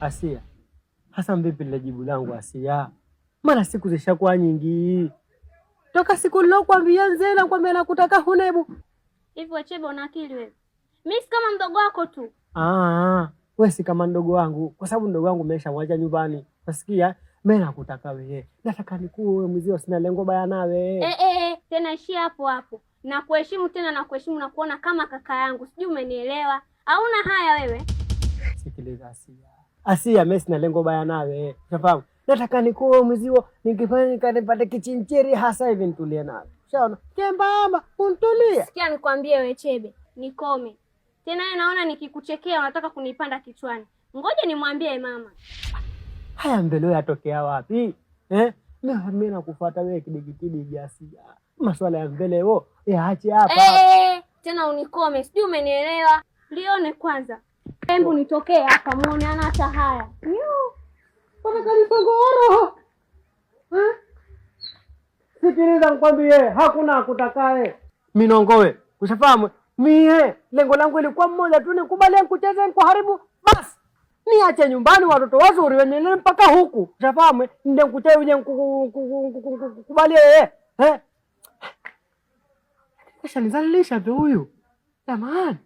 Asia, hasa vipi lile jibu langu Asia? Maana siku zishakuwa nyingi. Toka siku nilokuambia Nzena kwamba nakutaka hunebu. Hivi Wachebe una akili wewe? Mimi si kama mdogo wako tu. Wewe si kama mdogo wangu kwa sababu mdogo wangu ameshamwacha nyumbani. Unasikia? Mimi nakutaka wewe. Nataka nikuwe wewe mzio, sina lengo baya nawe. Tena ishia hapo hapo. Na kuheshimu tena na kuheshimu na kuona kama kaka yangu. Sijui umenielewa? Hauna haya wewe? Sikiliza Asia. Asia, mimi sina lengo baya nawe. Unafahamu? Nataka nikuwe mzio, nikifanya nikanipate kichinchiri hasa hivi nitulie nawe. Shaona? Kembamba, untulia. Sikia nikwambie wewe Chebe, nikome. Tena yeye naona nikikuchekea unataka kunipanda kichwani. Ngoja nimwambie mama. Haya mbele yatokea wapi? Mimi nakufuata wewe kidigitidi Asia. Masuala ya mbele wewe yaache hapa. Tena unikome. Sijui umenielewa? Lione kwanza. Hebu nitokee hapa muone ana hata haya. Pana kalipogoro. Sikiliza nikwambie, hakuna akutakae. Minongowe, ushafahamu? Mie lengo langu ilikuwa mmoja tu, nikubalie kucheza nikuharibu basi. Niache nyumbani watoto wazuri wenye mpaka huku. Ushafahamu? Ndio nikucheze uje kukubalie Kisha nizalisha tu huyu. Jamani.